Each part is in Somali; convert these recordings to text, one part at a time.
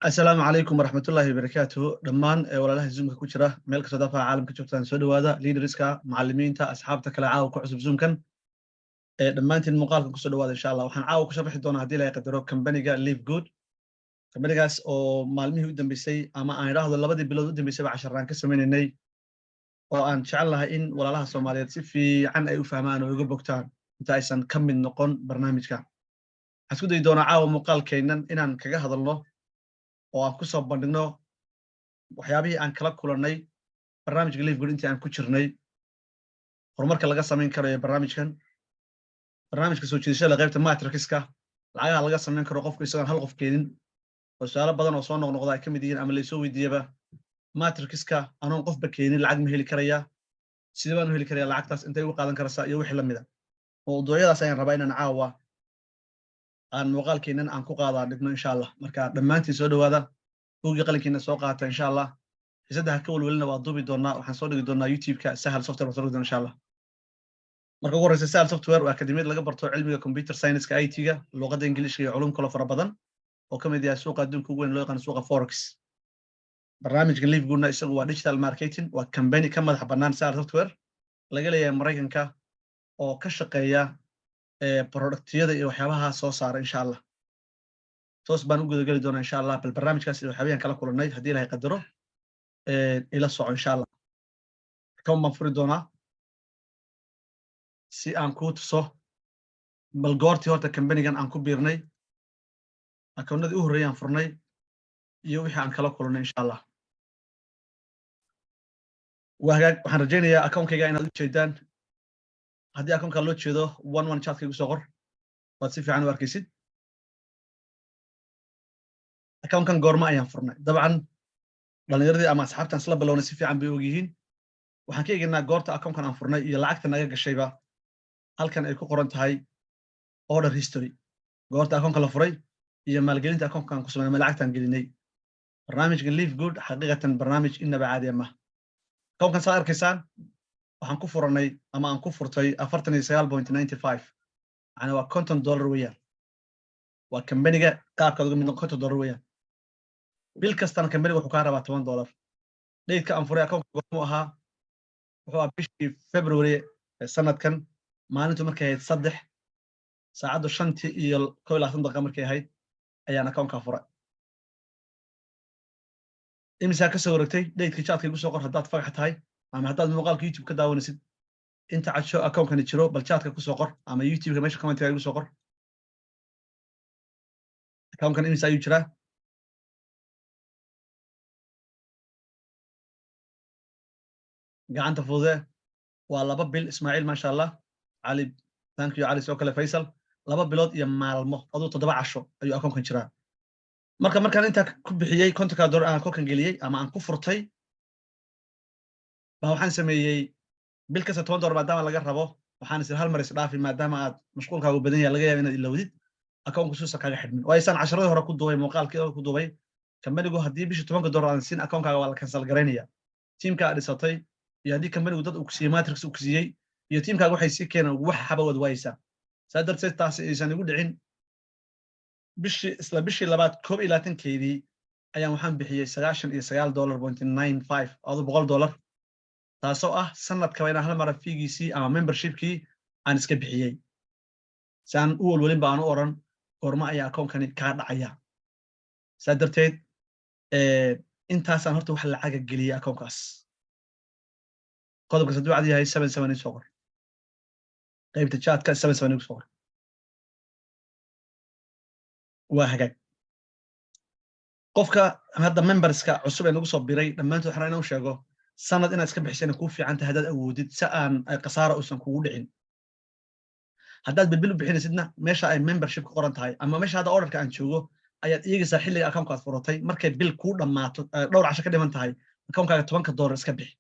السلام عليكم ورحمة الله وبركاته دمان ولا زوم كوجرة ملك صدفة عالم كجبتان سودو هذا ليدرسكا معلمين تا أصحابتا كلا عاو كحسب زوم كان دمانتي المقال كسودو هذا إن شاء الله وحن عاو كشرح دونا هدي لا يقدروا كمبانيجا ليف جود كمبانيجاس أو معلميه ودن بيسي أما أنا راح الله بدي بلود ودن بيسي بعشر ران كسمين الني وأن شاء الله إن ولا لها سوماليات في عن أي فهمان ويقول بوكتان تايسن كم من نقون برنامج كان حسود يدونا عاو مقال كينن إن كجا هذا الله oo aan ku soo bandhigno waxyaabihii aan kala kulannay barnaamijka Live Good intii aan ku jirnay horumarka laga sameyn karo ee barnaamijka soo jeedashada qaybta matrix-ka lacagaha laga sameyn karo qofku isaga hal qof keenin oo su'aalo badan oo soo noqnoqda ay kamid yihiin ama la soo weydiiyaba matrix-ka anoon qofba keenin lacag ma heli karaya sidee baan u heli karayaa lacagtaas intay u qaadan karaysaa iyo wixii la mid ah mowduucyadaas ayaan rabaa inaan caawa aan muuqaalkeenan aan ku qaadaa dhigno insha Allah marka dhammaantiin soo dhawaada buugii qalinkiina soo qaata insha Allah xiisadaha ka walwalina waa duubi doonaa waxaan soo dhigi doonaa YouTube-ka Sahal Software waa soo dhigi doonaa insha Allah marka ugu horeysa Sahal Software waa akademiyad laga barto cilmiga computer science-ka IT-ga luqadda Ingiriisiga iyo culum kale fara badan oo kamid yahay suuqa adduunka ugu weyn loo yaqaan suuqa Forex barnaamijka Live Good isagu waa digital marketing waa company ka madax bannaan Sahal Software laga leeyahay Mareykanka oo ka shaqeeya productyada iyo waxyaabaha soo saara insha Allah toos baan u gudagali doonaa insha Allah bal barnaamijkaas iyo waxyaabahan kala kulanay hadii Ilaahay qadaro ila soco insha Allah kan ma furi doonaa si aan ku tuso bal goortii horta company-gan aan ku biirnay akoonnadii u horeeyay aan furnay iyo wixii aan kala kulanay insha Allah waxaan rajaynayaa account-kayga inaad u jeedaan haddii akoonka loo jeedo 11 chat-ka igu soo qor waad si fiican u arkaysid akoonkan goorma ayaan furnay dabcan dhalinyaradii ama asxaabtan isla bilownay si fiican bay og yihiin waxaan ka eegnaa goorta akoonkan aan furnay iyo lacagta naga gashayba halkan ay ku qoran tahay order history goorta akoonka la furay iyo maalgelinta akoonkan ku sameeyay lacagtan gelinay barnaamijka Live Good xaqiiqatan barnaamij inaba caadi ah akoonkan saa arkaysaan waxaan ku furanay ama aan ku furtay 49.95 ana waa $50 weeyaan waa company-ga qaabka uga mid noqon $50 weeyaan bil kastana company wuxuu ka rabaa $10 dheedka aan furay akoonka wuxuu ahaa bishii February sanadkan maalintu markay ahayd 3 saacadu 5 iyo 12 daqiiqo markay ahayd ayaan akoonka furay imisa ka soo wareegtay dheedka chat-ka igu soo qor haddaad fagax tahay ama haddaad muuqaalka YouTube ka daawanaysid inta cadsho akoonkan jiro bal chat-ka ku soo qor ama YouTube-ka meesha comment-ka igu soo qor akoonkan imisa ayuu jiraa gacanta fududee waa 2 bil Ismaaciil ma sha Allah Ali thank you Ali soo kale Faisal 2 bilood iyo maalmo aduu 7 casho ayuu akoonkan jiraa markaan inta ku bixiyay $50 aan akoonkan geliyay ama aan ku furtay waxaan sameeyay bil kasta $10 maadaama laga rabo waxaan isla hal mar isdhaafi maadaama aad mashquulkaagu badan yahay laga yaabo inaad ilowdid akoonku suusa kaga xidhmin waaysan casharada hore ku duubay muuqaalkii ku duubay company-gu hadii bishii $10 aan siin akoonkaaga waa la cancel gareynaya teamka aad dhisatay iyo hadii company-gu dad uu ku siiyay matrix uu ku siiyay iyo teamkaaga waxay si keenaan wax haba wad waaysa sadarteed taas aysan igu dhicin bishii labaad 21-keedii ayaan waxaan bixiyay $99.95 adu $100 taasoo ah sanadka inaan hal mar fiigiisii ama membership-kii aan iska bixiyay saan u walwalin baan u oran goorma ayaa akoonkani ka dhacaya sadarteed intaasaan horta wax lacag geliyay akoonkaas qodobka saddex cad yahay 77 soo qor qaybta chat-ka 77 soo qor waa hagaag qofka hadda memberska cusub ee nagu soo biray dhammaantood waxaan inuu sheego sanad inaad iska bixisana ku fiican tahay haddaad awoodid si aan qasaaro uusan kugu dhicin haddaad bilbil u bixinaysidna meesha ay membership ku qoran tahay ama meesha hadda orderka aan joogo ayaad iigaysaa xilliga akoonkaad furatay markay bil kuu dhammaato dhowr casho ka dhiman tahay akoonkaaga $10 iska bixi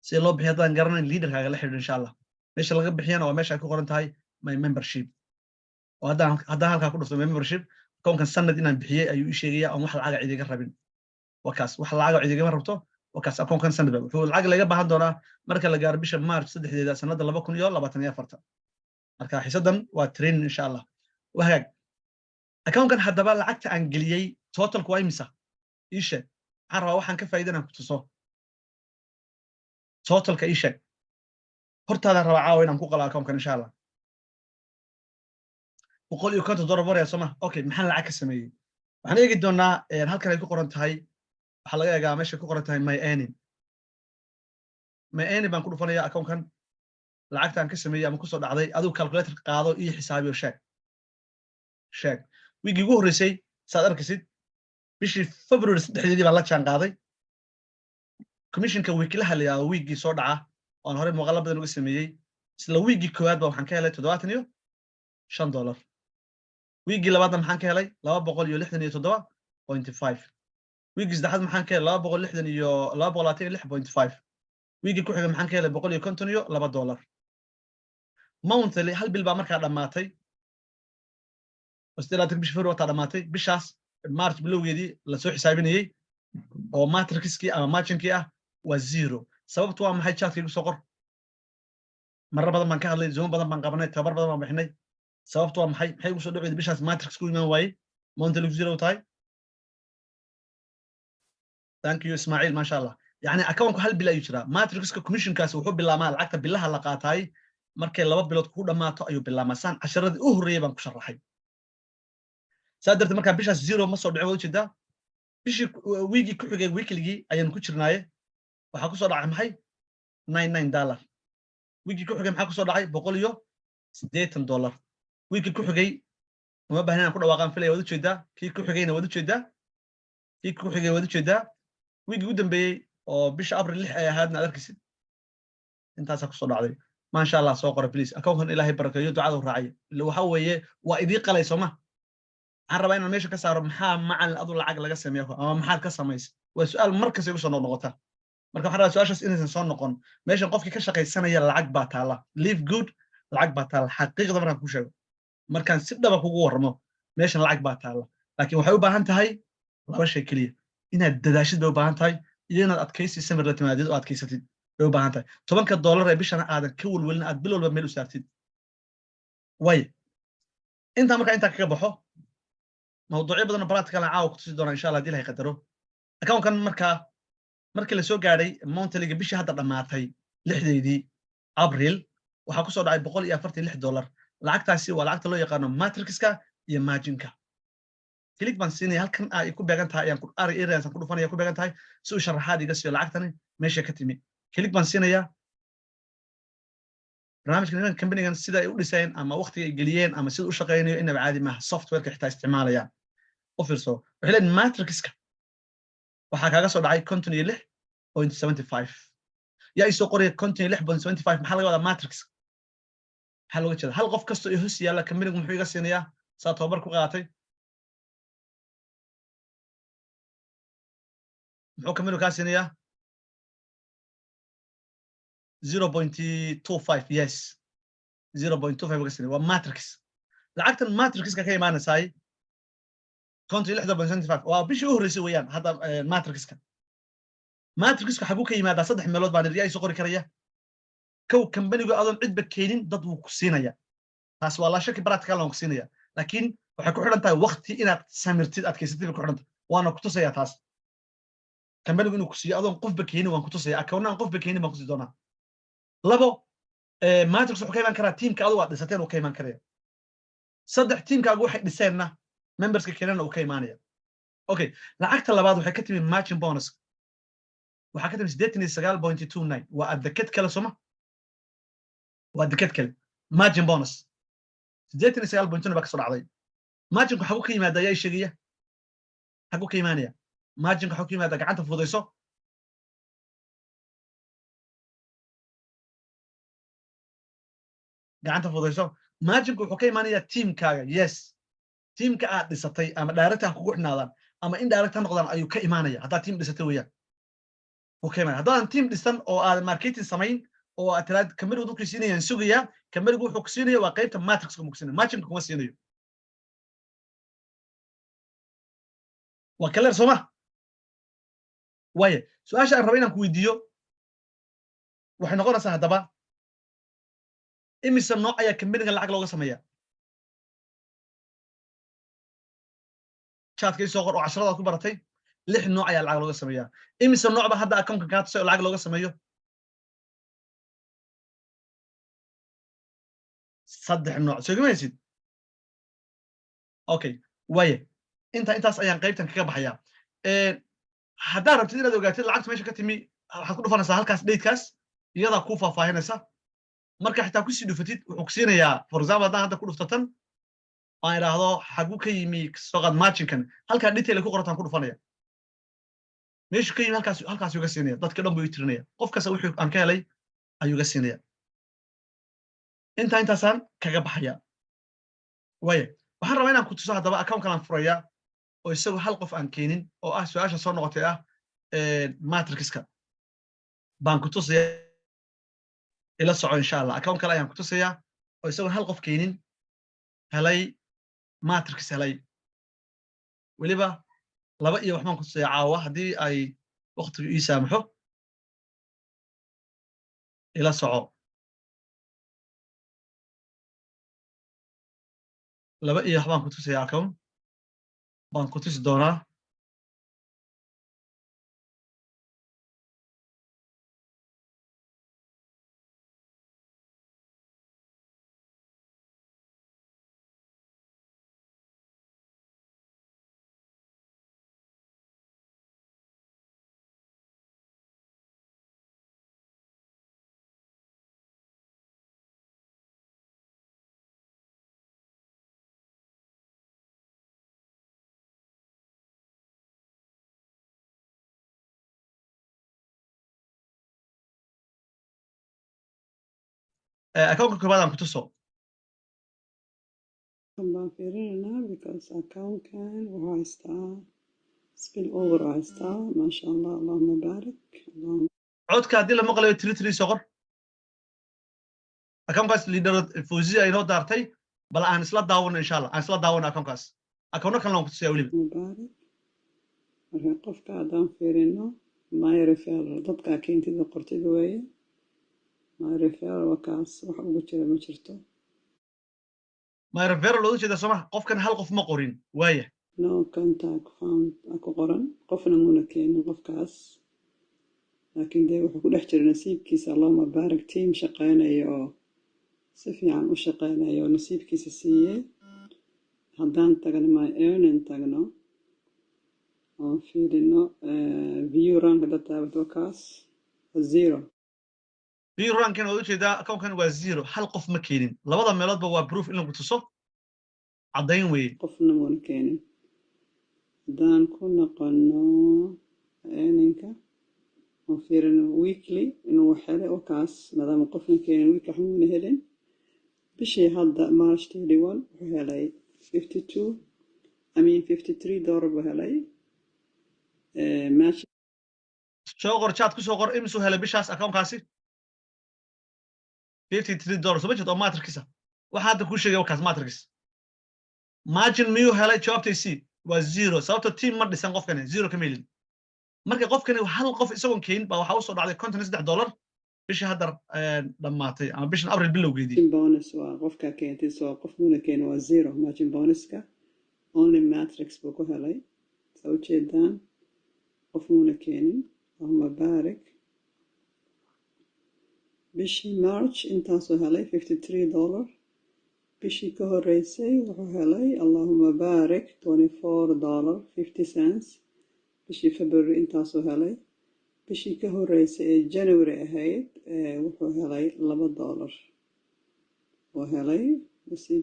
si loo bixiyo haddaan garanayn leaderkaaga la xidhiidh insha Allah meesha laga bixiyana waa meesha ay ku qoran tahay my membership oo haddaan halkaa ku dhufto membership akoonkan sanad inaan bixiyay ayuu ii sheegayaa aan wax lacag ciidiga rabin wakaas wax lacag ciidiga rabto wakaas akoonkan sanad wuxuu lacag laga baahan doonaa marka la gaaro bisha March 3 sanada 2024 marka xisadan waa train insha Allah wahag account kan hadaba lacagta aan geliyay total ku imisa إيشك عرّا waxaan ka faa'iidana ku tuso totalka إيشك hortaada raba caawa inaan ku qalo account-kan insha Allah $150 maraya soo ma okay maxaan lacag ka sameeyey waxaan eegi doonaa halkan ay ku qoran tahay waxaa laga eegaa meesha ku qoran tahay my earning baan ku dhufanayaa account-kan lacagtaan ka sameeyey ama ku soo dhacday adigu calculator qaado iyo xisaabiyo sheeg wiigii ugu horreysay saad arkaysid bishii February 3 baan la jaan qaaday commissionka wiikilaha la yiraahdo wiigii soo dhaca oon hore muuqaal badan uga sameeyey isla wiigii koowaad baa waxaan ka helay $75 wiigii labaadna maxaan ka helay $267.5 wiigii saddexaad maxaan ka helay $226.5 wiigii ku xigay maxaan ka helay $152 monthly hal bil baa markaa dhamaatay wasdalaadka bishii February waa dhamaatay bishaas March bilowgeedii la soo xisaabinayay oo matrixkii ama marginkii ah waa 0 sababtu waa maxay chat-kii soo qor marar badan baan ka hadlay zoom badan baan qabanay tabar badan baan bixinay sababtu waa maxay ugu soo dhaweeyay bishaas matrix ku imaan waayay monthly 0 tahay thank you Ismail ma sha Allah yani account-ku hal bil ayuu jiraa matrixka commissionkaas wuxuu bilaabmaa lacagta bilaha la qaatay markay 2 bilood ku dhamaato ayuu bilaabmaa san casharadii u horeeyay baan ku sharaxay sadarta marka bishaas 0 ma soo dhacay wada jeedaa bishii wiigii ku xigay weekligii ayaan ku jirnaaye waxa ku soo dhacay maxay $99 wiigii ku xigay maxaa ku soo dhacay $180 wiigii ku xigay uma baahnaan ku dhawaaqan filay wada jeedaa kii ku xigayna wada jeedaa kii ku xigay wada jeedaa wiigii ugu dambeeyay oo bisha April 6 ay ahaadna arkisid intaas ku soo dhacday ma sha Allah soo qora please account-kan Ilaahay barakeeyo ducada u raacay waxa weeye waa idii qalay Soomaa aan rabaa inaan meesha ka saaro maxaa macalin adu lacag laga sameeyo ama maxaad ka samaysay waa su'aal markas igu soo noqota marka waxaan rabaa su'aashaas inaysan soo noqon meeshan qofkii ka shaqaysanaya lacag baa taala live good lacag baa taala xaqiiqda markaan ku sheego markaan si dhaba kugu waramo meeshan lacag baa taala laakiin waxay u baahan tahay laba shay kaliya inaad dadaashid bay u baahan tahay iyo inaad adkaysi samir la timaadid oo adkaysatid bay u baahan tahay $10 ee bishana aadan ka walwalin aad bil walba meel u saartid way inta marka kaga baxo موضوعي بدنا براتك أنا عاوق تصير إن شاء الله دي لها يقدروا أكون كان مركا لسوق قاري مونت اللي بيش هذا دماتي لحدي دي أبريل وحكوا صار عيب بقول يا فرتي $1 لعقت عسي ولعقت له يقارنوا ماتريكسكا يماجنكا كليك بنسيني هل كان يكون بيجان يعني كل أري إيران كل فني يكون بيجان تاي سوي شرحات يقصي لعقتني ماشي كتيمي كليك بنسيني يا برنامج كنا كمبني كان سيدا يقول سين أما وقت جليين أما سيدا وشقيني إنه بعادي مع سوفت وير كحتاج استعماله يعني أوفرسو وحلين ماتريكسكا وحكاها صار عاي كونتيني له 0.75 يا إيسو قرية كونتيني له 0.75 محل ولا ماتريكس محل وجه هل قف كستو يهس يلا كمبني محيي قصيني يا ساتوبر كوقاتي محو كمبني كاسيني يا 0.25 yes 0.25 قصيني وماتريكس لعقت الماتريكس كاي معنا ساي كونتري 1.75 وبشي هوريسي ويان هذا ماتريكس ماتريكس حقو كيمادا صدح ميلود بان رياي سو قوري كريا كو كمبنيغو ادون عيد بكينين dad wuu ku siinaya taas waa la shaki practical aan ku siinaya laakiin waxay ku xiran tahay waqti inaad samirtid adkaysatid ku xiran waana ku tusaya taas kambanigu inuu ku siiyo adoon qof bakeynin waan ku tusaya account-aan qof bakeynin baan ku sii doonaa labo matrix wuxuu ka iman karaa teamka adigu aad dhisateen uu ka iman karaya saddex teamkaagu waxay dhiseenna memberska keenana uu ka imaanaya okay lacagta labaad waxay ka timi matching bonus waxaa ka timi 89.29 waa adkad kale soma waa adkad kale matching bonus 89.29 baa ka soo dhacday matching waxa uu ka yimaada ayaa sheegaya xagu ka imaanaya matching waxa uu ka yimaada gacanta fududeyso gacanta fududeyso matching wuxuu ka imaanaya teamkaaga yes teamka aad dhisatay ama director kugu xinaadaan ama indirect noqdaan ayuu ka imaanaya hadaa team dhisatay weeyaan okay man hadaan team dhisan oo aad marketing samayn oo aad tiraad kamarigu dadku siinayaan sugaya kamarigu wuxuu ku siinayaa waa qaybta matrix ku mugsinay matching kuma siinayo waa kale Soma waaye su'aasha aan rabay inaan ku weydiiyo waxay noqonaysaa hadaba imisa nooc ayaa kamariga lacag looga sameeyaa chat kay soo qor oo casharada ku baratay 6 nooc ayaa lacag looga sameeyaa imise noocba hadda account-kan kaa tusay oo lacag looga sameeyo 3 nooc soo gamaysid okay waaye intaas ayaan qaybtan kaga baxayaa haddaad rabtid inaad ogaatid lacagta meesha ka timi waxaad ku dhufanaysaa halkaas dheydkaas iyadaa kuu faahfaahinaysa marka xitaa kusii dhufatid wuxuu ku siinayaa for example haddaan hadda ku dhuftatan aan idhaahdo xaguu ka yimi soqad marginkan halkaa detail ku qorataan ku dhufanaya meeshu ka yimi halkaas uga siinaya dadka dhan buu tirinaya qof kasta wuxuu aan ka helay ayuu ga siinaya intaasaan kaga baxaya waaye waxaan rabaa inaan ku tuso haddaba account kalan furaya oo isagu hal qof aan keenin oo ah su'aasha soo noqotay ah matrixka baan ku tusaya ila soco insha Allah account kale ayaan ku tusaya oo isagu hal qof keenin helay matrix helay waliba laba iyo waxaan ku tusaya caawa hadii ay waqtigu ii saamaxo ila soco laba iyo waxaan ku tusaya account baan ku tusi doonaa account koobaad aan ku tuso baan fiirinaynaa because account-kan wuxuu haystaa spill over haystaa maasha allah allahuma baarik codka haddii la maqlayo tiri soqor account-kaas leader fawzi ay noo daartay bal aan isla daawano insha Allah aan isla daawano account-kaas account kan aan ku tusaya waliba mubaarak marka qofka haddaan fiirino my referral dadka keentida qortida weeye my referral waa kaas wax ugu jira ma jirto my referral loo jeeda Soomaa qofkan hal qof ma qorin waaye no contact found ku qoran qofna muna keenin qofkaas laakiin dee wuxuu ku dhex jira nasiibkiisa allahuma baarik team shaqeynayo oo si fiican u shaqeynayo oo nasiibkiisa siiyey haddaan tagno my earning tagno oo fiirino view rank hadda taabato kaas zero view rankan oo jeeda account-kan waa 0 hal qof ma keenin labada meeloodba waa proof in lagu tuso caddayn weeye qofna muna keenin haddaan ku noqono earningka oo fiirino weekly inuu wax helay oo kaas maadaama qofna keenin week wax muuna helin bishii hadda March 31 wuxuu helay $53 buu helay meesha soo qor chat ku soo qor imsuu helay bishaas account-kaasi $53 soo ma jirto matrixka waxa hadda ku sheegay wakaas matrix margin miyuu helay jawaabtaysi waa 0 sababtoo team ma dhisan qofkani 0 ka meelin marka qofkani hal qof isagoon keen baa waxa uu soo dhacday $53 bishii hadda dhamaatay ama bishan April bilowgeedii bonus waa qofka keentay soo qof muna keenin waa 0 margin bonuska only matrix buu ku helay soo jeedaan qof muna keenin allahuma baarik bishii March intaasoo helay $53 bishii ka horeysay wuxuu helay allahuma baarik $24.50 bishii February intaasoo helay bishii ka horeysay ee January ahayd wuxuu helay $2 oo helay nasiib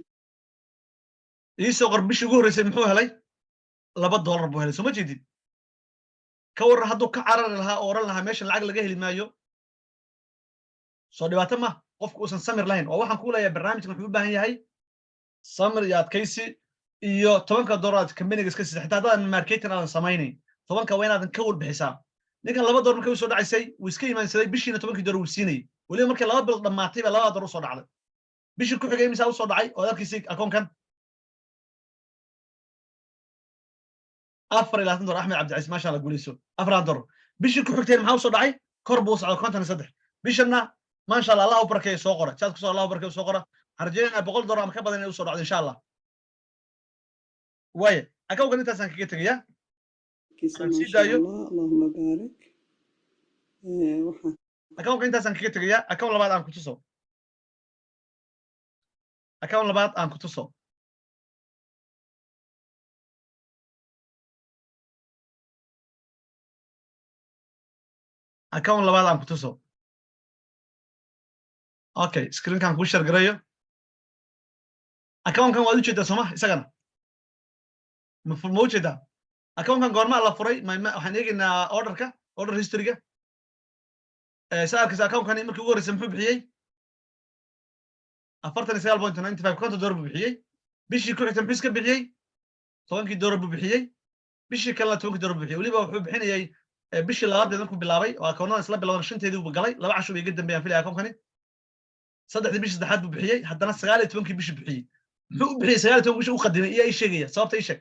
iisoo qor bishii ugu horeysay muxuu helay $2 buu helay soo ma jeedid ka waran hadduu ka carari lahaa oo oran lahaa meesha lacag laga heli maayo soo dhibaato ma qofku uusan samir lahayn oo waxaan ku leeyahay barnaamijkan wuxuu u baahan yahay samir iyo adkaysi iyo $10 company iska sii xitaa haddaan marketing aan samaynayn 10 waa inaadan ka walbixisaa ninkan $2 markay soo dhacaysay wuu iska imaansaday bishiina $10 wuu siinay waliba markay 2 bil dhamaatay baa $2 soo dhacday bishii ku xigay imisa u soo dhacay oo dalkiisii account-kan $4 Ahmed Abdi ma sha Allah guulayso $4 bishii ku xigtay maxaa u soo dhacay kor buu socdo 53 bishana ma sha Allah Allah u barakeeyo soo qora chat ku soo Allah u barakeeyo soo qora arjayna $100 ama ka badan inay u soo dhacdo insha Allah way account-kan intaasaan kaga tagayaa كيسة aan ما sii شاء daayo الله اللهم بارك waxaan account-ka intaasaan kaga tegayaa account labaad aan ku tuso account labaad aan ku tuso account labaad aan ku tuso okay screen-kan kuu share garayo account-kan waad u jeedaa sooma isagana ma u jeedaa account-kan goormaa la furay waxaan eegaynaa order history-ga saa arkaysa account-kani markii ugu horreysay muxuu bixiyey 49.95 konton dollar buu bixiyey bishii ku xigtay muxuu iska bixiyey 10 dollar buu bixiyey bishii kalena 10 dollar buu bixiyey weliba wuxuu bixinayay bishii labaad markuu bilaabay oo account-nada isla bilowdan shanteedii buu galay laba casho bay iga dambeeyaan filaya account-kani saddexdii bishii saddexaad buu bixiyey haddana 19 bishii bixiyey muxuu u bixiyey 19 bishii u qadimay iyo ay sheegaya sababta ay sheeg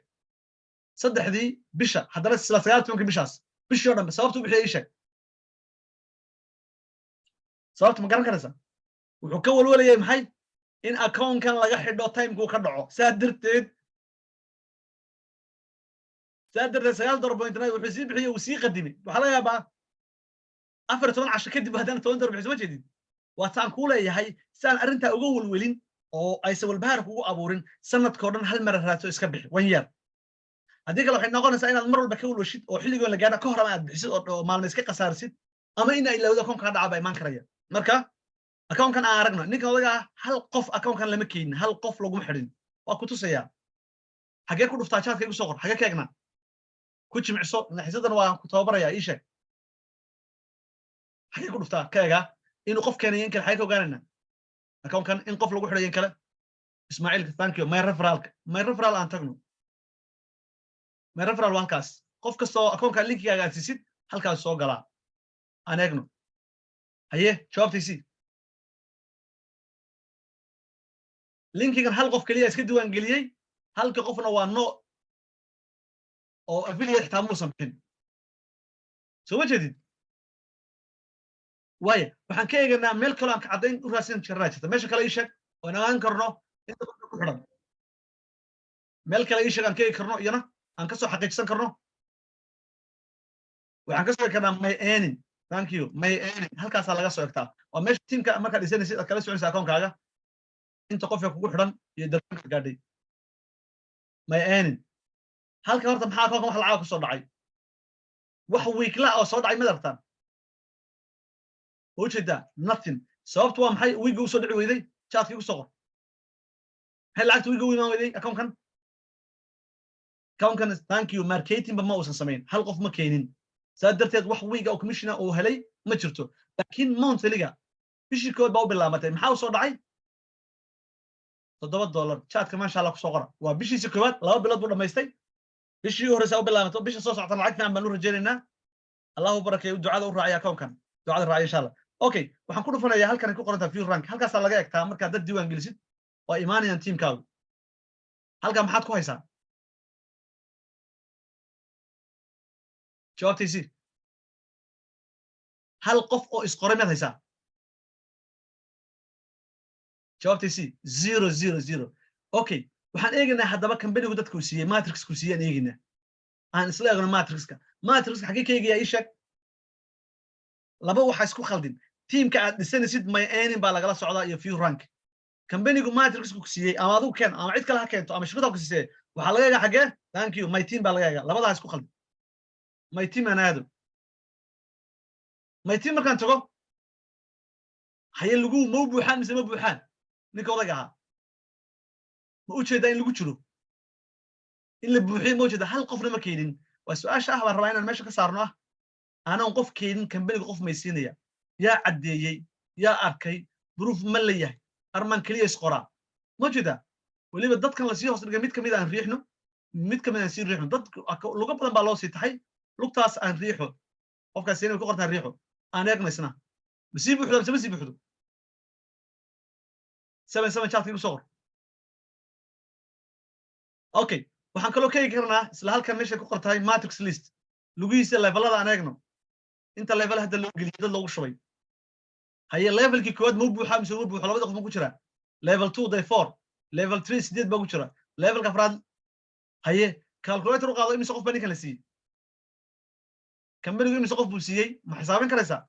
saddexdii bisha haddana isla 19 bishaas bishii oo dhan sababta u bixiyey ay sheeg sababta ma garan karaysaa wuxuu ka walwalayay maxay in account-kan laga xidho time-ku ka dhaco saa darteed $9.9 wuxuu sii bixiyey uu sii qadimay waxaa laga yaabaa 14 casho kadib haddana $10 bixiso ma jeedid waa taan kuu leeyahay si aan arrintaa uga walwelin oo aysan walbahaar kugu abuurin sanadkao dhan hal mara raadso iska bixi 1 year haddii kale waxay noqonaysaa inaad mar walba ka walwashid oo xilligoon la gaadha ka hor ama aad bixisid oo maalmo iska khasaarsid ama in ay ilowdo account-ka dhaca baa imaan karaya marka account-kan aan aragno ninka odaga ah hal qof account-kan lama keenin hal qof laguma xidhin waa ku tusayaa xagee ku dhuftaa chatka igu soo qor xagee ka egnaa ku jimicso naxiisadan waa ku tababarayaa ii sheeg xagee ku dhuftaa ka egaa inuu qof keenay in kale xagee ka ogaanaynaa account-kan in qof lagu xidhay in kale ismaaciilka thank you my referral aan tagno my referral waa halkaas qof kastoo account-ka linkigaaga aad siisid halkaas soo galaa aan eegno haye jawaabtaysi linkigan hal qof keliya iska diiwaan geliyey halka qofna waa no oo affiliate xitaa muusan bixin soo ma jeedid waaya waxaan ka eegaynaa meel kaloo aan ka caddayn u raadsan jirnaa jirta meesha kale ii sheeg oo aan ogaan karno inta qofka ku xidhan meel kale ii sheeg aan ka eegi karno iyana aan ka soo xaqiijsan karno waxaan ka soo eegi karnaa my earning thank you my earning halkaasaa laga soo egtaa waa meesha tiimka markaad dhisanaysid aad kala soconaysa account-kaaga inta qofka kugu xidhan iyo dalbanka gaadhay my earning halka horta maxaa account-kan wax lacag ku soo dhacay wax weekla oo soo dhacay ma aragtaan ujeedaa nothing sababtu waa maxay wiiga u soo dhici weyday chatka igu soo qor maxay lacagta wiiga u imaan weyday account-kan thank you marketing ba ma uusan samayn hal qof ma keenin saa darteed wax wiiga oo commissiona uu helay ma jirto laakiin monthly-ga bishii kood baa u bilaabatay maxaa u soo dhacay $7 chatka maasha Allah ku soo qora waa bishiisa koowaad 2 bilood buu dhamaystay bishii u horreysay u bilaabatay bisha soo socota lacag fiican baan u rajaynaynaa Allahu barakeeyo ducada u raacaya account-kan ducada raaciya insha Allah okay waxaan ku dhufanayaa halkan ku qorantaa view rank halkaas laga egtaa marka dad diiwaan gelisid waa imaanayaan teamkaagu halkan maxaad ku haysaa jawaabtaysi hal qof oo isqoray miyaad haysaa jawaabtaysi 000 okay waxaan eegaynaa haddaba kambanigu dadka uu siiyey matrix ku siiyay aan eegaynaa aan isla eegno matrixka xagee ka eegayaa ii sheeg laba waxa isku khaldin teamka aad dhisanaysid my earning baa lagala socdaa iyo view rank kambanigu matrix ku siiyey ama adigu keen ama cid kale ha keento ama shirkadda ku siisay waxaa laga eegaa xagee thank you my team baa laga eegaa labadaas isku khaldin my team anaado my team markaan tago haye lagu ma buuxaan mise ma buuxaan ninka odaga ahaa ma u jeedaa in lagu jiro in la buuxiyo ma u jeedaa hal qofna ma keenin waa su-aasha ah baan rabaa inaan meesha ka saarno ah aanan qof keenin kambaniga qof maysiinaya yaa caddeeyey yaa arkay duruuf ma la yahay armaan keliya isqoraa ma jeedaa weliba dadkan lasii hoos dhigay mid kamid aan riixno mid kamid aan sii riixno dad luga badan baa loo sii taxay lugtaas aan riixo qofkaas inay ku qortaan riixo aan eegnaysna ma sii buuxdo mise ma sii buuxdo 77 chatka igu soo qor okay waxaan kaloo ka eegi karnaa isla halkan meesha ku qortahay matrix list lugihiisa levelada aan eegno inta level hadda loo geliyay dad loogu shubay haye levelkii koowaad ma buuxaa mise ma buuxo labada qof ma ku jira level 2 day 4 level 3 sideed baa ku jira levelka afraad haye calculator u qaado imise qof baa ninkan la siiyey كمبنيgu imise qof buu siiyey ma xisaabin karaysaa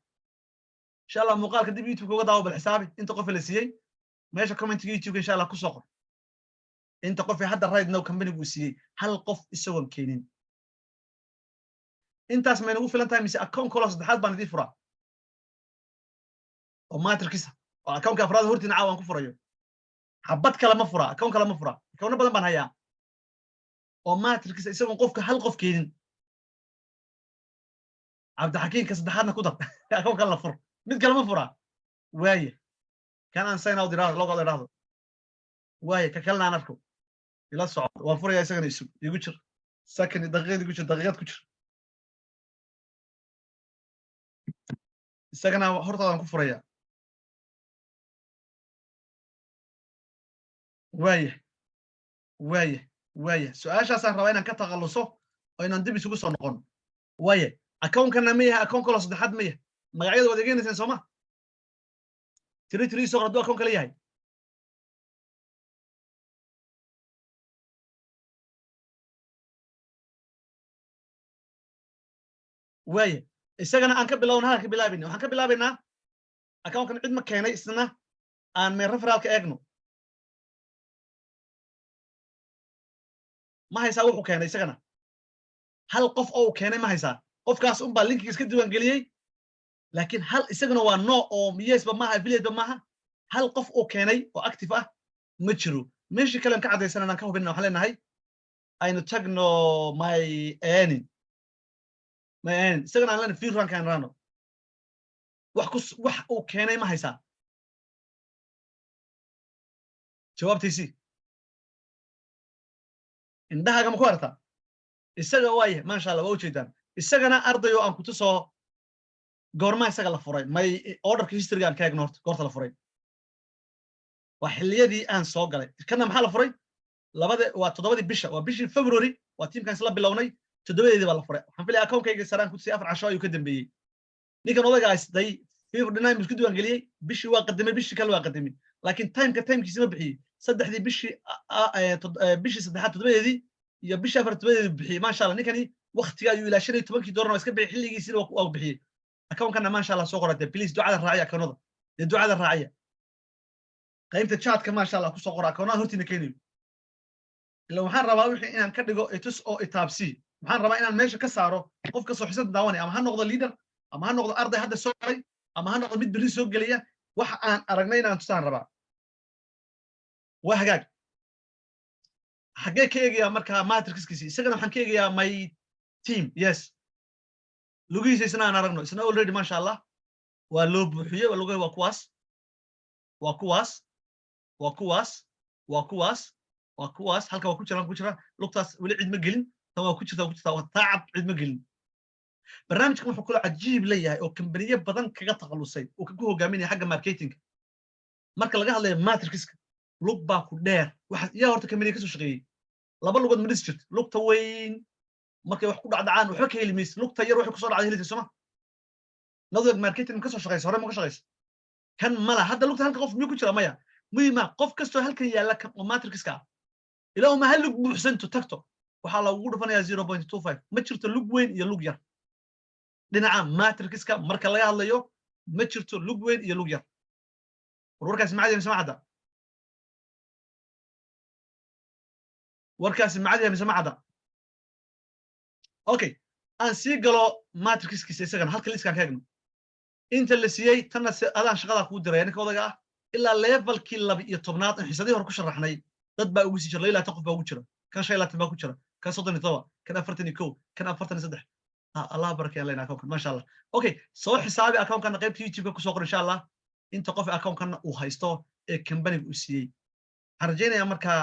insha Allah muuqaalka dib YouTube uga daawo bal xisaabi inta qof la siiyey meesha comment-ga YouTube insha Allah ku soo qor inta qof hadda right now كمبنيgu siiyey hal qof isagoon keenin intaas ma inagu filan tahay mise account kale saddexaad baan idin furaa oo matrix oo account-ka afraad hortina caawan ku furayo habad kala ma fura account kala ma fura account badan baan hayaa oo matrix isagoon qofka hal qof keenin عبد الحكيم كسدحنا كده أكون كلا فر ميت كلام فرع وايه كان أنسينا ودراسة لو قال دراسة وايه ككلنا نفكو إلى الصعود وفر يا سكن يسوع يقولش سكن دقيقة يقولش دقيقات كتير سكن هرطة عن كفرية وايه سؤال شاسع روينا كتغلصه وإن ندبي سوق صنقون وايه account kana miya account kala saddexaad miya magacyada wada geynaysan Soomaa tiri soo qordo account kala yahay way isagana aan ka bilowna halka bilaabina waxaan ka bilaabaynaa account kan cid ma keenay isna aan me referral ka eegno ma haysaa wuxuu keenay isagana hal qof oo keenay ma haysaa qofkaas un baa linkiga iska diiwaan geliyay laakiin hal isaguna waa no oo miyesba maaha affiliate ba maaha hal qof oo keenay oo active ah ma jiro meeshii kale ka cadaysanana ka hubinna waxaan leenahay aynu tagno my earning isagana aan leenahay free rank aan raano wax uu keenay ma haysaa jawaabtiisii indhahaaga ma ku aragtaa isaga waaye maasha Allah waa ujeedaan isagana ardayo aan ku tuso goorma isaga la furay may orderka history aan ka eegno horta goorta la furay waa xilliyadii aan soo galay kana maxaa la furay waa 7 bisha waa bishii February waa teamkan isla bilownay 7deedii baa la furay waxaan filay account-kayga saraan ku tusay 4 casho ayuu ka dambeeyay ninkan odayga isday fever dynamics ku diiwaan geliyay bishii waa qadamay bishii kale waa qadamay laakiin timekiisa ma bixiyay saddexdii bishii saddexaad 7deedii iyo bishii afar 7deedii bixiyay ma sha Allah ninkani waqtiga ayuu ilaa 15 doolar iska bixiyay xilligiisii oo bixiyay account kana ma sha Allah soo qorata please ducada raaciya account-da ducada raaciya qaybta chat-ka ma sha Allah ku soo qora account-da hortiina keenayo ila waxaan rabaa wixii inaan ka dhigo itus oo itaabsi waxaan rabaa inaan meesha ka saaro qof ka soo xisan daawanay ama ha noqdo leader ama ha noqdo arday hadda soo qoray ama ha noqdo mid biri soo geliya wax aan aragnay inaan tusaan rabaa waa hagaag xagee ka eegaya marka matrix-kiisa isagana waxaan ka eegayaa my team yes lugihiisa isna aan aragno isna already ma sha Allah waa loo buuxiyay waa lugahay waa kuwaas halka waa ku jira lugtaas wali cid ma gelin tan waa ku jirta waa taacad cid ma gelin barnaamijkan wuxuu kula cajiib leeyahay oo kambaniye badan kaga taqalusay oo kagu hogaaminaya xagga marketing marka laga hadlayo matrix-ka lug baa ku dheer waxa yaa horta kambaniye ka soo shaqeeyay laba lugood ma dhis jirto lugta weyn markay wax ku dhacdaan waxba ka helimis lugta yar waxa ku soo dhacday helisa Soomaa network marketing ka soo shaqeeyay hore ma ka shaqeeyay kan mala hadda lugta halka qof miyuu ku jira maya muhiima qof kasto halkan yaala kan matrix-ka ilaa ma hal lug buuxsanto tagto waxa lagu dhufanayaa 0.25 ma jirto lug weyn iyo lug yar dhinaca matrix-ka marka laga hadlayo ma jirto lug weyn iyo lug yar warkaas macadii samacada warkaas macadii samacada okay aan sii galo matrix-kiisa isagana halka liiskan ka eegno inta la siiyay tan adaan shaqada ku diray ninka odaga ah ilaa levelkii 12aad in xisadii hor ku sharaxnay dad baa ugu sii jiray ilaa qof baa ugu jira kan 25 baa ku jira kan 37 kan 41 kan 43 Allah barakeeyo leena account ma sha Allah okay soo xisaabi account kan qaybta YouTube ku soo qor insha Allah inta qof account kan uu haysto ee company uu siiyay arjeynaya marka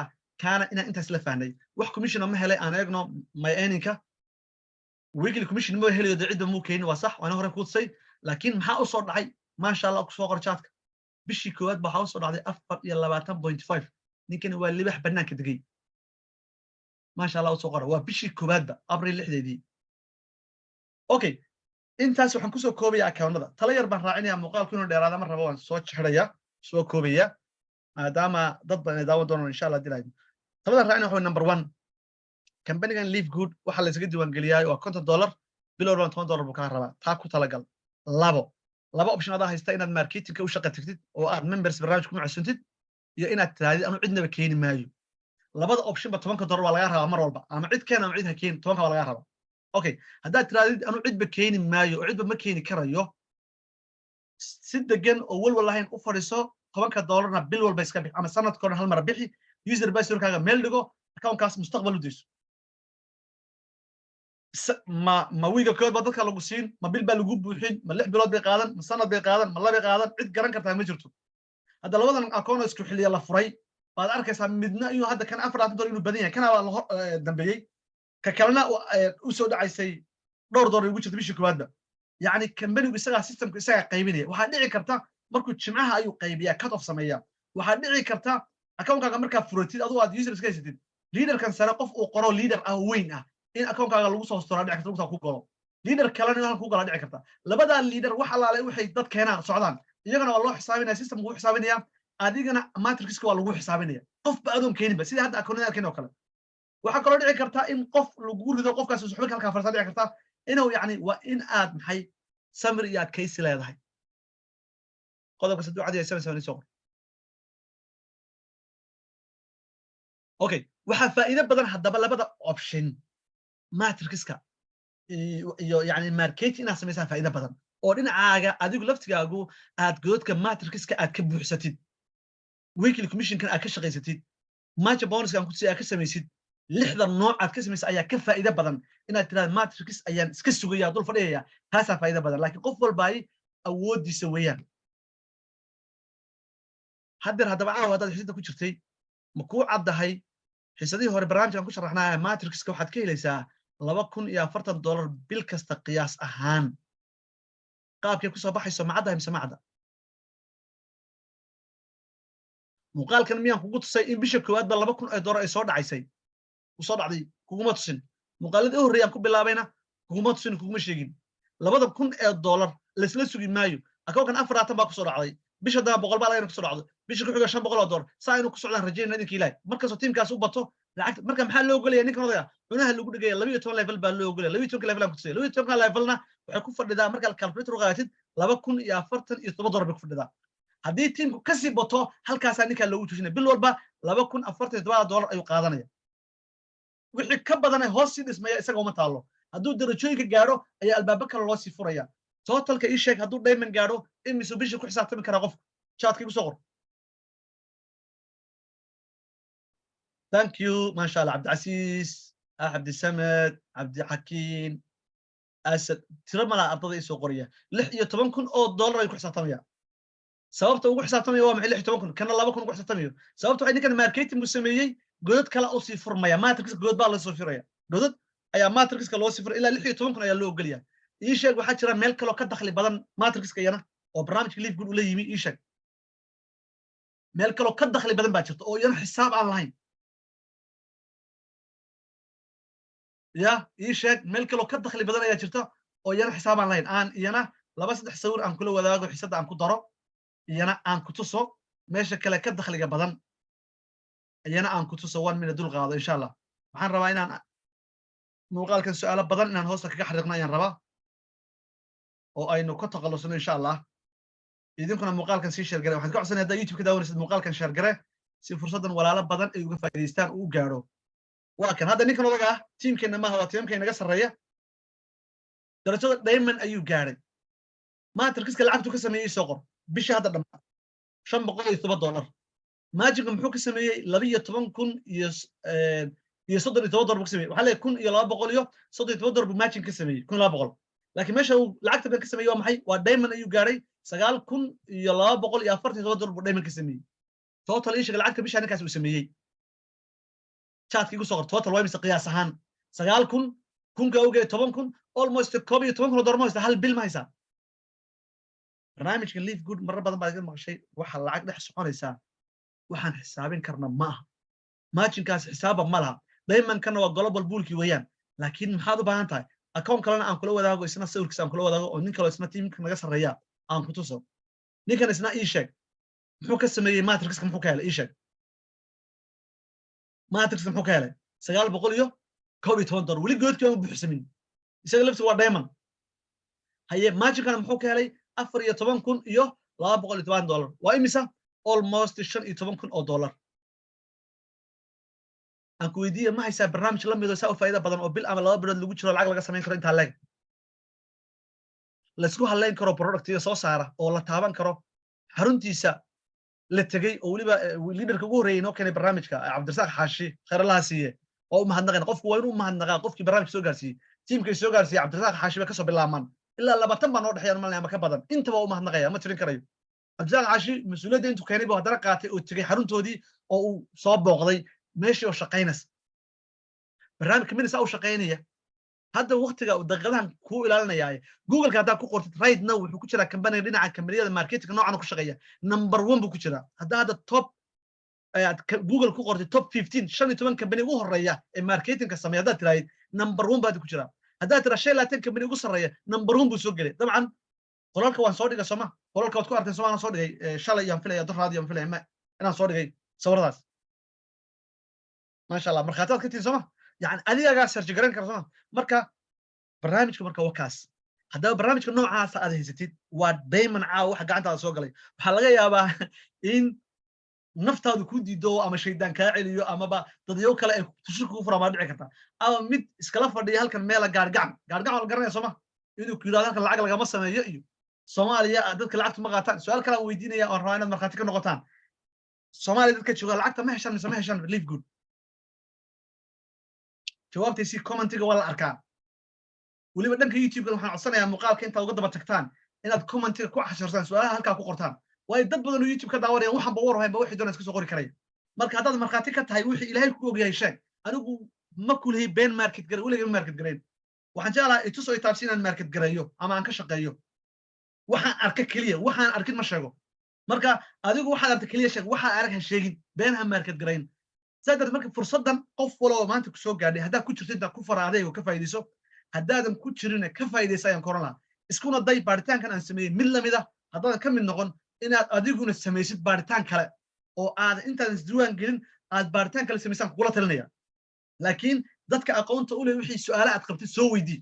kaana intaas la fahnay wax commission ma helay aan eegno my earning-ka weekly commission ma helayo cid ma keenin waa sax waana hore ku tusay laakiin maxaa u soo dhacay ma sha Allah ku soo qor chat-ka bishii koowaad baa u soo dhacday 4.25 ninkani waa libax banaanka degay ma sha Allah u soo qor waa bishii koowaad April 6deedii okay intaas waxaan ku soo koobaya account-da tala yar baan raacinayaa muuqaalku inuu dheeraado mar rabo waan soo xiraya soo koobaya maadaama dad badan ay daawan doonaan insha Allah dilaayay talada raacina waxa number 1 company-gan Live Good waxa la isaga diiwaan geliyay waa $50 bil walba $10 buu kaa rabaa taa ku talagal laba option adaa haysta inaad marketingka u shaqo tagtid oo aad members barnaamijka ku macsuuntid iyo inaad tiraadid anu cidnaba keeni maayo labada option ba $10 waa laga rabaa mar walba ama cid keena ama cid ha keeni 10 waa laga rabaa okay haddaad tiraadid anu cidba keeni maayo oo cidba ma keeni karayo si degan oo walwal lahayn u fadhiiso $10 bil walba iska bixi ama sanadkoona hal mar bixi user passwordkaaga meel dhigo accountkaas mustaqbal u deyso ma wiiga kood ba dadka lagu siin ma bil baa lagu buuxin ma 6 bilood bay qaadan ma sanad bay qaadan ma 2 bay qaadan cid garan kartaa ma jirto hadda labadan account isku xiliya la furay baad arkaysaa midna inuu hadda kan $4 inuu badan yahay kana waa la dambeeyay ka kalena u soo dhacaysay $2 ugu jirta bishii koowaadba yani company isaga systemka isaga qaybinaya waxa dhici karta markuu jimcaha ayuu qaybiyaa cut off sameeyaa waxa dhici karta account-kaaga markaa furatid adoo aad user iska haysatid leader-kan sare qof uu qoro leader ah weyn ah in account-kaaga lagu soo storaa dhici karta lagu ku galo leader kalena halka ku gala dhici karta labada leader wax alaale waxay dad keenaan socdaan iyagana waa loo xisaabinaya system uu xisaabinaya adigana matrix-ka waa lagu xisaabinaya qof ba adoon keenin ba sida hadda account-yada keenoo kale waxa kaloo dhici karta in qof lagu rido qofkaas suxba halka farsa dhici karta inuu yani waa in aad maxay samir iyo adkaysi leedahay qodobka saddex cad iyo 7 soo okay waxa faa'iido badan hadaba labada option matrix-ka iyo yani marketing ina sameeysaa faa'iido badan oo dhinacaaga adigu laftigaagu aad goodka matrix-ka aad ka buuxsatid weekly commission-kan aad ka shaqaysatid match bonus-kan ku si aad ka samaysid 6 nooc aad ka samaysid ayaa ka faa'iido badan inaad tiraahdo matrix ayaan iska sugaya dul fadhiyaya taas faa'iido badan laakiin qof walba ay awoodiisa weeyaan haddaba hadaad xisada ku jirtay ma ku caddahay xisadii hore barnaamijkan ku sharaxnaa matrix-ka waxaad ka helaysaa $240 bil kasta qiyaas ahaan qaabkay ku soo baxayso macadda mise macadda muuqaalkan miyaan kugu tusay in bisha koowaad ba $200 ay soo dhacaysay u soo dhacday kuguma tusin muuqaaladii horreeyaan ku bilaabayna kuguma tusin kuguma sheegin $200 la isla sugi maayo account-kan 40 baa ku soo dhacday bisha daba 100 baa laga ku soo dhacdo bisha ku xiga $500 saa inuu ku socdaan rajayna idinka ilaahay markaas oo teamkaas u bato lacag marka maxaa loo ogolaya ninkan odaya cunaha lagu dhigay 12 level baa loo ogolaya 12 level aan ku tusay 12 levelna waxay ku fadhidaa marka calculator u qaatid $247 bay ku fadhidaa haddii teamku ka sii bato halkaas ninka loogu tushinay bil walba $247 ayuu qaadanaya wixii ka badan ay hoos sii dhismaya isaga uma taalo hadduu darajooyinka gaaro ayaa albaaba kale loo sii furaya totalka ii sheeg hadduu diamond gaaro in Mitsubishi ku xisaabtami kara qof chat-ka igu soo qor thank you ma sha Allah Abdulaziz Abdi Samad Abdi Hakim asad tira mala ardada ay soo qoriya $16,000 ay ku xisaabtamaya sababta ugu xisaabtamaya waa maxay 16,000 kana 2,000 ku xisaabtamayo sababta ay ninkan marketing uu sameeyay godad kala oo sii furmaya matrix god baa la soo firaya godad ayaa matrix-ka loo sii furay ilaa 16,000 ayaa loo ogoliyaa ii sheeg waxa jira meel kale oo ka dakhli badan matrix-ka yana oo barnaamijka live good u leeyimi ii sheeg meel kale oo ka dakhli badan baa jirta oo yana xisaab aan lahayn ya ii sheeg meel kale oo ka dakhli badan ayaa jirta oo yana xisaab aan lahayn aan iyana 2-3 sawir aan kula wadaago xisada aan ku daro iyana aan ku tuso meesha kale ka dakhliga badan iyana aan ku tuso 1 minute dul qaado insha Allah waxaan rabaa inaan muuqaalkan su'aalo badan inaan hoosta kaga xariiqno ayaan rabaa oo aynu ka taqalusno insha Allah idinkuna muuqaalkan si share gare waxaan ka codsanayaa hadda YouTube ka daawanaysid muuqaalkan share gare si fursadan walaalo badan ay uga faa'iideystaan uu gaaro waa kan hadda ninkan odaga ah teamkeena ma hada teamkeena naga sareeya darajada diamond ayuu gaaray matrix-ka lacagtu ka sameeyay soo qor bisha hadda dhammaan $507 magic muxuu ka sameeyay 12,000 iyo $37 buu sameeyay waxa la $1,200 buu magic ka sameeyay 1,200 laakiin meesha uu lacagta ka sameeyay waa maxay waa diamond ayuu gaaray $9,247 buu diamond ka sameeyay total ii sheeg lacagta bisha ninkaas uu sameeyay chat-ka igu soo qor total waa mise qiyaas ahaan 9,000 kunka ugu 10,000 almost $12,000 hal bil ma haysaa barnaamijka live good marar badan baa iga maqashay waxa lacag dhex soconaysa waxaan xisaabin karna ma aha marginkaas xisaaba ma laha diamond-kana waa global pool-ki weeyaan laakiin maxaad u baahan tahay account kalena aan kula wadaago isna sawirkiisa aan kula wadaago oo nin kale isna teamka naga sareeya aan ku tuso ninkan isna ii sheeg muxuu ka sameeyay matrix-ka muxuu ka helay ii sheeg matrix muxuu ka helay $911 weli goodkii aan buuxsamin isaga laftiisa waa diamond haye magican muxuu ka helay 14,000 iyo $270 waa imisa almost $15,000 aan ku weydiiyay ma haysaa barnaamij la mid ah oo faa'iido badan oo bil ama 2 bilood lagu jiro lacag laga sameyn karo inta leeg la isku haleyn karo productiga soo saara oo la taaban karo xaruntiisa la tagay oo waliba leaderka ugu horeeyay inoo keenay barnaamijka Cabdirasaaq Xaashi khayr Allah siiye oo mahadnaqeen qofku waa inuu mahadnaqaa qofkii barnaamijka soo gaarsiiyay teamka soo gaarsiiyay Cabdirasaaq Xaashi ka soo bilaaman ilaa 20 baan oo dhaxayaan malay ama ka badan intaba uu mahadnaqaya ma tirin karayo Cabdirasaaq Xaashi mas'uuliyadda intuu keenay buu hadana qaatay oo tagay xaruntoodii oo uu soo booqday meeshii oo shaqeynaysa barnaamijka minisa uu shaqeynaya hadda waqtiga daqiiqadahan ku ilaalinaya Google ka hadda ku qortid right now wuxuu ku jiraa company dhinaca kambaniyada marketing noocan ku shaqeeya number 1 buu ku jiraa hadda top Google ku qortid top 15 15 company ugu horeeya ee marketing ka sameeya hadda tiraahid number 1 baad ku jiraa hadda tira shay 20 company ugu sareeya number 1 buu soo galay dabcan qolalka waan soo dhigay Soomaa qolalka waad ku aragteen Soomaa soo dhigay shalay yaan filaya daraad yaan filaya ma inaan soo dhigay sawiradaas ma sha Allah marxaataad ka tiin Soomaa يعني adiga search garan kartaa marka barnaamijku marka wakaas hadaba barnaamijka noocaas aad haysatid waa diamond caaw wax gacantaada soo galay waxa laga yaabaa in naftaadu ku diido ama shaydaan ka celiyo ama ba dadyo kale ay tushku ku furama dhici karta ama mid iskala fadhiya halkan meel gaargacan wala garanay Soomaa inuu ku yiraahdo halkan lacag laga ma sameeyo iyo Soomaaliya dadka lacagta ma qaataan su'aal kale weydiinaya oo rabaa inaad marxaati ka noqotaan Soomaaliya dadka jooga lacagta ma heshan live good jawaabtiisi commentiga wala arkaa waliba dhanka YouTube-ka waxaan codsanayaa muuqaalka inta uga daba tagtaan inaad commentiga ku xashirtaan su'aalaha halka ku qortaan way dad badan oo YouTube ka daawanayaan waxaan ba warhayn ba wixii doonaa iska soo qori karay marka haddaad marxaati ka tahay wixii Ilaahay ku ogyahay sheeg anigu ma kulay been market garay waliga market gareyn waxaan jeclahay intuu soo taabsiinaan market gareeyo ama aan ka shaqeeyo waxaan arka kaliya waxaan arkin ma sheego marka adigu waxaad arka kaliya sheeg waxaan arag ha sheegin been ha market gareyn sadar marka fursadan qof walba maanta ku soo gaadhay hadaa ku jirtid ku faraaday oo ka faa'iideyso hadaadan ku jirin ka faa'iideysayaan corona iskuna day baaritaankan aan sameeyay mid lamid ah hadaan ka mid noqon inaad adiguna sameysid baaritaan kale oo aad intaad isdiiwaan gelin aad baaritaan kale sameeysan kula talinaya laakiin dadka aqoonta u leh wixii su'aalaha aad qabtid soo weydii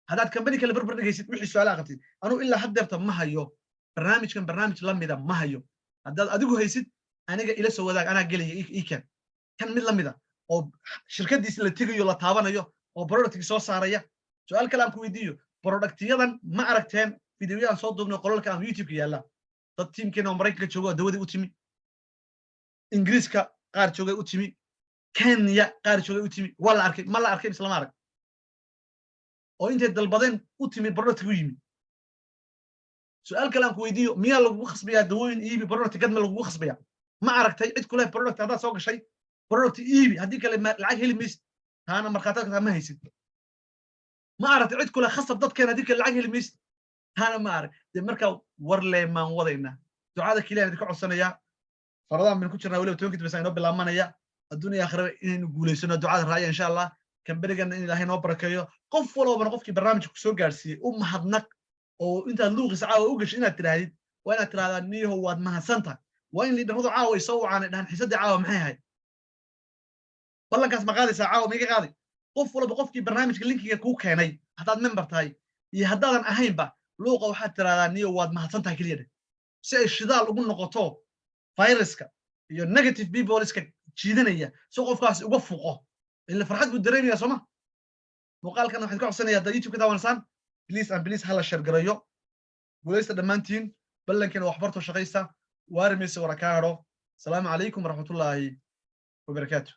hadaad company kale barbar dhigaysid wixii su'aalaha qabtid anu ilaa haddeerta ma hayo barnaamij lamid ah ma hayo hadaad adigu haysid aniga ila soo wadaag anaa gelaya iikan kan mid lamida oo shirkadiisa la tagayo la taabanayo oo productiga soo saaraya su'aal kale aan ku weydiiyo productiyadan ma aragteen fiidiyoyaan soo duubnay qolalka aan YouTube-ka yaala dad teamkeena oo Mareykanka joogo dawadii u timi Ingiriiska qaar joogay u timi Kenya qaar joogay u timi wala arkay ma la arkay isla marag oo intay dalbadeen u timi productigu yimi su'aal kale aan ku weydiiyo miyaa lagu khasbiyaa dawooyin iibi productiga ma lagu khasbiyaa ma aragtay cid kule product hada soo gashay product iibi hadii kale lacag heli mis taana marxaataadka ma haysid ma aragtay cid kule khasab dadkeena hadii kale lacag heli mis taana ma arag marka war leemaan wadayna ducada kaliya idin ka codsanaya faradaan min ku jirnaa waliba 20 bas aynu bilaamanaya adduunka aakhira inaynu guuleysano ducada raaya insha Allah kan barigan in Ilaahay noo barakeeyo qof walba qofkii barnaamijka ku soo gaarsiiyay u mahadnaq oo inta luuqis caawa u gashay inaad tiraahid waa inaad tiraahdaa niyo waad mahadsantahay waa in liidhamadu caawa ay soo wacaan dhahan xisadii caawa maxay ahayd ballankaas ma qaadaysaa caawa miga qaadi qof walba qofkii barnaamijka linkiga kuu keenay haddaad member tahay iyo haddaadan ahaynba luuqa waxaad tiraahdaa niyo waad mahadsantahay keliya dheh si ay shidaal ugu noqoto viruska iyo negative people iska jiidanaya si qofkaas uga fuqo ila farxad buu dareemaya Soomaa muuqaalkan waxaan ka codsanayaa hadda YouTube ka daawanaysan please hala share gareeyo guuleysta dhamaantiin ballankeena waxbarto shaqaysta waarmaysa warakaaro salaamu calaykum waraxmatullaahi wabarakaatuh